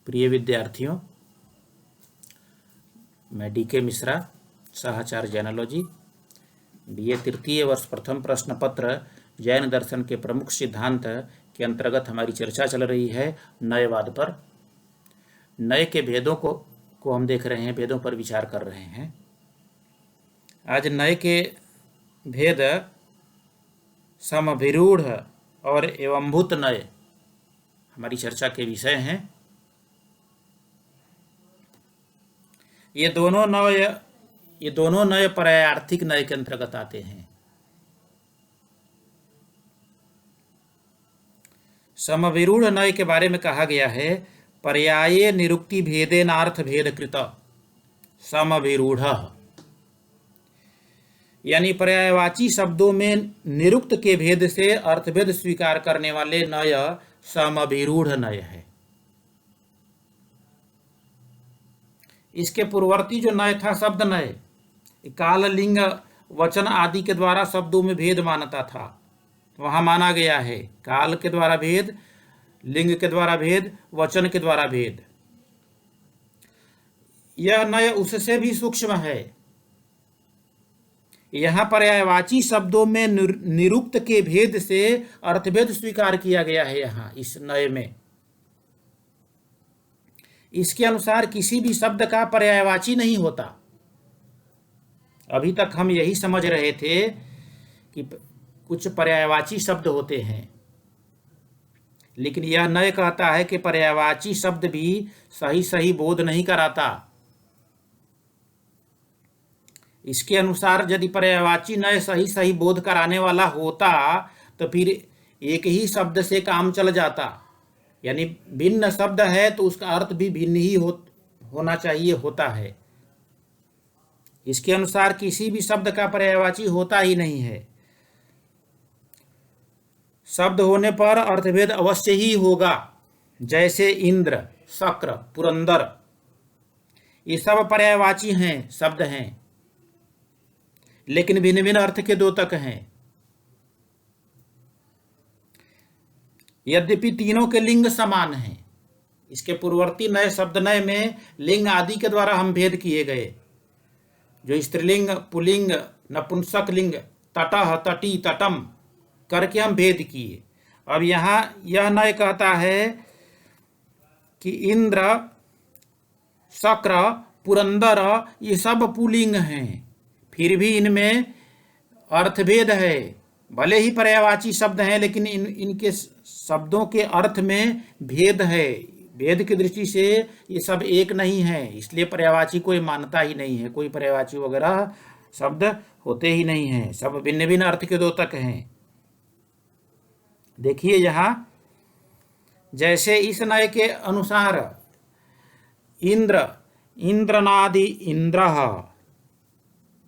प्रिय विद्यार्थियों, मैं डी.के. मिश्रा, सहआचार्य जैनोलॉजी, BA तृतीय वर्ष प्रथम प्रश्न पत्र जैन दर्शन के प्रमुख सिद्धांत के अंतर्गत हमारी चर्चा चल रही है नयवाद पर। नय के भेदों को हम देख रहे हैं, भेदों पर विचार कर रहे हैं। आज नय के भेद समभिरूढ़ और एवंभूत नय हमारी चर्चा के विषय हैं। ये दोनों नय पर्यायार्थिक नय के अंतर्गत आते हैं। समविरूढ़ नय के बारे में कहा गया है, पर्याये निरुक्ति भेदेनार्थ भेद कृत समविरूढ़, यानी पर्यायवाची शब्दों में निरुक्त के भेद से अर्थभेद स्वीकार करने वाले नय समविरूढ़ नय है। इसके पूर्ववर्ती जो नय था शब्द नय, काल, लिंग, वचन आदि के द्वारा शब्दों में भेद मानता था। वहां माना गया है काल के द्वारा भेद, लिंग के द्वारा भेद, वचन के द्वारा भेद। यह नय उससे भी सूक्ष्म है। यहां पर्यायवाची शब्दों में निरुक्त के भेद से अर्थभेद स्वीकार किया गया है। यहां इस नय में इसके अनुसार किसी भी शब्द का पर्यायवाची नहीं होता। अभी तक हम यही समझ रहे थे कि कुछ पर्यायवाची शब्द होते हैं, लेकिन यह नय कहता है कि पर्यायवाची शब्द भी सही बोध नहीं कराता। इसके अनुसार यदि पर्यायवाची नय सही बोध कराने वाला होता तो फिर एक ही शब्द से काम चल जाता। यानी भिन्न शब्द है तो उसका अर्थ भी भिन्न ही होना चाहिए, होता है। इसके अनुसार किसी भी शब्द का पर्यायवाची होता ही नहीं है। शब्द होने पर अर्थभेद अवश्य ही होगा। जैसे इंद्र, शक्र, पुरंदर, ये सब पर्यायवाची हैं, शब्द हैं, लेकिन भिन्न भिन्न अर्थ के द्योतक हैं। यद्यपि तीनों के लिंग समान हैं। इसके पूर्ववर्ती नए शब्द नय में लिंग आदि के द्वारा हम भेद किए गए, जो स्त्रीलिंग, पुल्लिंग, नपुंसक लिंग, तटः, तटी, तटम करके हम भेद किए। अब यहाँ यह नय कहता है कि इंद्र, शक्र, पुरंदर ये सब पुल्लिंग हैं, फिर भी इनमें अर्थभेद है। भले ही पर्यायवाची शब्द हैं, लेकिन इनके शब्दों के अर्थ में भेद है। भेद की दृष्टि से ये सब एक नहीं है, इसलिए पर्यायवाची कोई मानता ही नहीं है। कोई पर्यायवाची वगैरह शब्द होते ही नहीं हैं, सब भिन्न भिन्न अर्थ के द्योतक हैं। देखिए यहाँ, जैसे इस नय के अनुसार इंद्र, इंद्रनादि इंद्रः,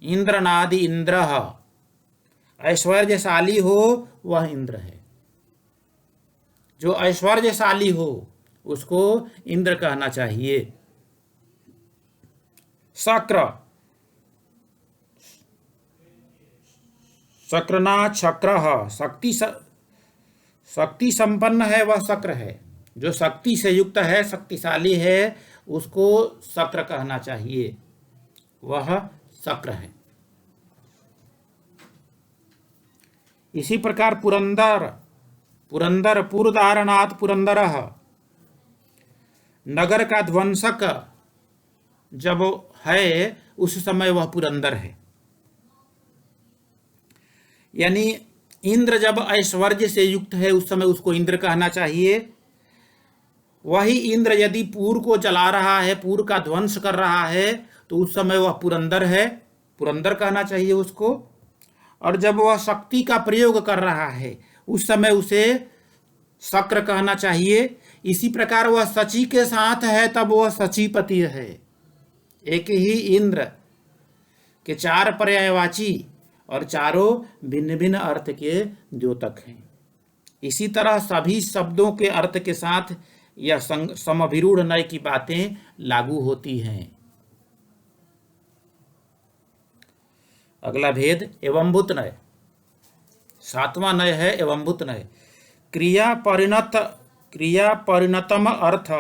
इंद्रनादि इंद्रः, ऐश्वर्यशाली हो वह इंद्र है। जो ऐश्वर्यशाली हो उसको इंद्र कहना चाहिए। शक्र, शक्रनाथ शक्रः, शक्ति संपन्न है वह शक्र है। जो शक्ति से युक्त है, शक्तिशाली है, उसको शक्र कहना चाहिए, वह शक्र है। इसी प्रकार पुरंदर, पुरंदर, पुरदारनाथ पुरंदरः, नगर का ध्वंसक जब है उस समय वह पुरंदर है। यानी इंद्र जब ऐश्वर्य से युक्त है उस समय उसको इंद्र कहना चाहिए। वही इंद्र यदि पुर को जला रहा है, पुर का ध्वंस कर रहा है, तो उस समय वह पुरंदर है, पुरंदर कहना चाहिए उसको। और जब वह शक्ति का प्रयोग कर रहा है उस समय उसे शक्र कहना चाहिए। इसी प्रकार वह शची के साथ है तब वह शचीपति है। एक ही इंद्र के चार पर्यायवाची और चारों भिन्न भिन्न अर्थ के द्योतक हैं। इसी तरह सभी शब्दों के अर्थ के साथ यह समभिरूढ़ नय की बातें लागू होती हैं। अगला भेद एवंभूत नय, सातवां नय है एवंभूत नय। क्रिया परिणतम अर्थ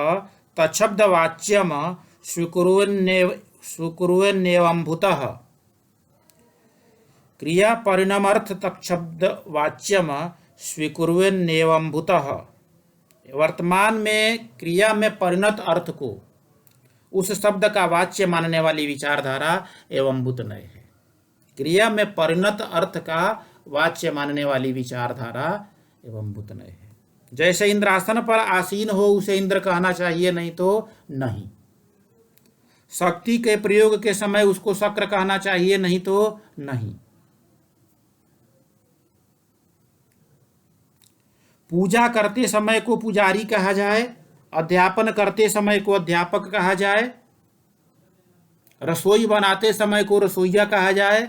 तच्छब्दवाच्यम स्वीकुर्वन्नेवम्भूतः। क्रिया परिणामार्थ तच्छब्दवाच्यम स्वीकुर्वन्नेवम्भूतः। वर्तमान में क्रिया में परिणत अर्थ को उस शब्द का वाच्य मानने वाली विचारधारा एवंभूत नय है। क्रिया में परिणत अर्थ का वाच्य मानने वाली विचारधारा एवंभूत नय है। जैसे इंद्रासन पर आसीन हो उसे इंद्र कहना चाहिए, नहीं तो नहीं। शक्ति के प्रयोग के समय उसको शक्र कहना चाहिए, नहीं तो नहीं। पूजा करते समय को पुजारी कहा जाए, अध्यापन करते समय को अध्यापक कहा जाए, रसोई बनाते समय को रसोइया कहा जाए,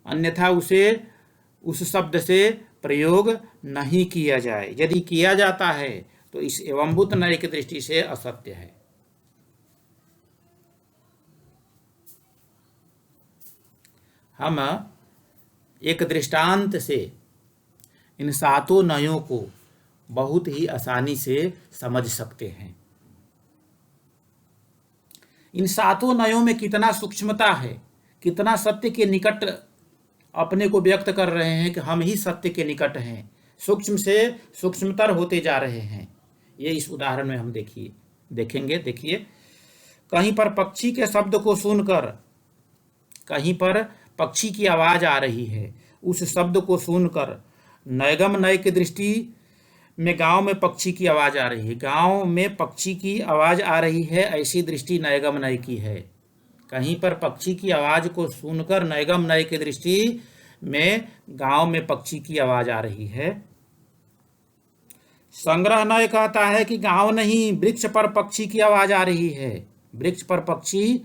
अन्यथा उसे उस शब्द से प्रयोग नहीं किया जाए। यदि किया जाता है तो इस एवंभूत नय की दृष्टि से असत्य है। हम एक दृष्टांत से इन सातों नयों को बहुत ही आसानी से समझ सकते हैं। इन सातों नयों में कितना सूक्ष्मता है, कितना सत्य के निकट अपने को व्यक्त कर रहे हैं कि हम ही सत्य के निकट हैं, सूक्ष्म से सूक्ष्मतर होते जा रहे हैं। ये इस उदाहरण में हम देखेंगे। देखिए, कहीं पर पक्षी के शब्द को सुनकर, कहीं पर पक्षी की आवाज आ रही है, उस शब्द को सुनकर नयगम नय की दृष्टि में गांव में पक्षी की आवाज आ रही है, गांव में पक्षी की आवाज आ रही है, ऐसी दृष्टि नयगम नय की है। कहीं पर पक्षी की आवाज को सुनकर नयगम नय की दृष्टि में गांव में पक्षी की आवाज आ रही है। संग्रह नय कहता है कि गांव नहीं, वृक्ष पर पक्षी की आवाज आ रही है, वृक्ष पर पक्षी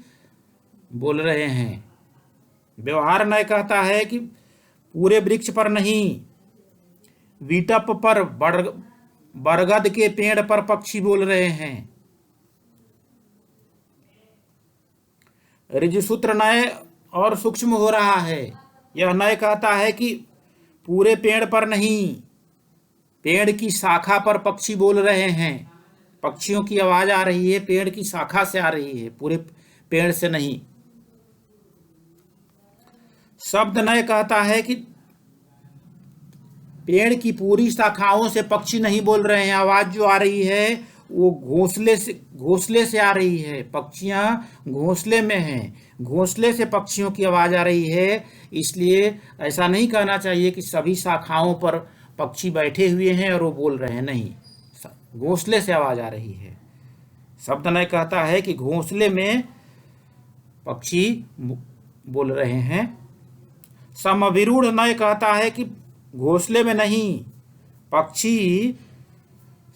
बोल रहे हैं। व्यवहार नय कहता है कि पूरे वृक्ष पर नहीं, वीटप पर, बरगद के पेड़ पर पक्षी बोल रहे हैं। ऋजुसूत्र नय और सूक्ष्म हो रहा है। यह नय कहता है कि पूरे पेड़ पर नहीं, पेड़ की शाखा पर पक्षी बोल रहे हैं, पक्षियों की आवाज आ रही है, पेड़ की शाखा से आ रही है, पूरे पेड़ से नहीं। शब्द नय कहता है कि पेड़ की पूरी शाखाओं से पक्षी नहीं बोल रहे हैं, आवाज जो आ रही है वो घोंसले से आ रही है, पक्षियां घोंसले में हैं, घोंसले से पक्षियों की आवाज आ रही है। इसलिए ऐसा नहीं कहना चाहिए कि सभी शाखाओं पर पक्षी बैठे हुए हैं और वो बोल रहे हैं, नहीं, घोंसले से आवाज आ रही है। शब्द नय कहता है कि घोंसले में पक्षी बोल रहे हैं। समविरूढ़ नय कहता है कि घोंसले में नहीं, पक्षी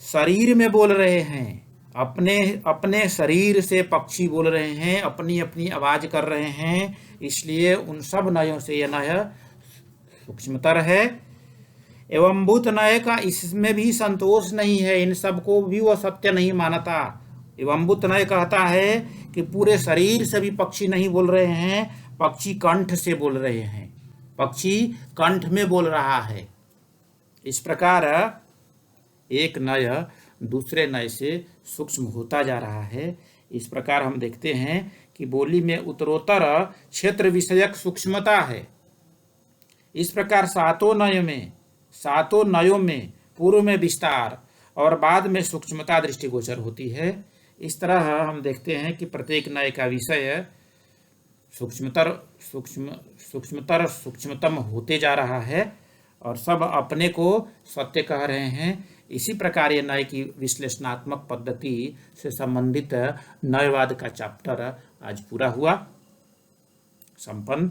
शरीर में बोल रहे हैं, अपने अपने शरीर से पक्षी बोल रहे हैं, अपनी अपनी आवाज कर रहे हैं। इसलिए उन सब नयों से यह नय सूक्ष्मतर है। एवंभूत नय का इसमें भी संतोष नहीं है, इन सब को भी वह सत्य नहीं मानता। एवंभूत नय कहता है कि पूरे शरीर से भी पक्षी नहीं बोल रहे हैं, पक्षी कंठ से बोल रहे हैं, पक्षी कंठ में बोल रहा है। इस प्रकार एक नय दूसरे नय से सूक्ष्म होता जा रहा है। इस प्रकार हम देखते हैं कि बोली में उत्तरोत्तर क्षेत्र विषयक सूक्ष्मता है। इस प्रकार सातों नयों में पूर्व में विस्तार और बाद में सूक्ष्मता दृष्टिगोचर होती है। इस तरह हम देखते हैं कि प्रत्येक नय का विषय सूक्ष्मतम होते जा रहा है और सब अपने को सत्य कह रहे हैं। इसी प्रकार ये नय की विश्लेषणात्मक पद्धति से संबंधित नयवाद का चैप्टर आज पूरा हुआ, संपन्न।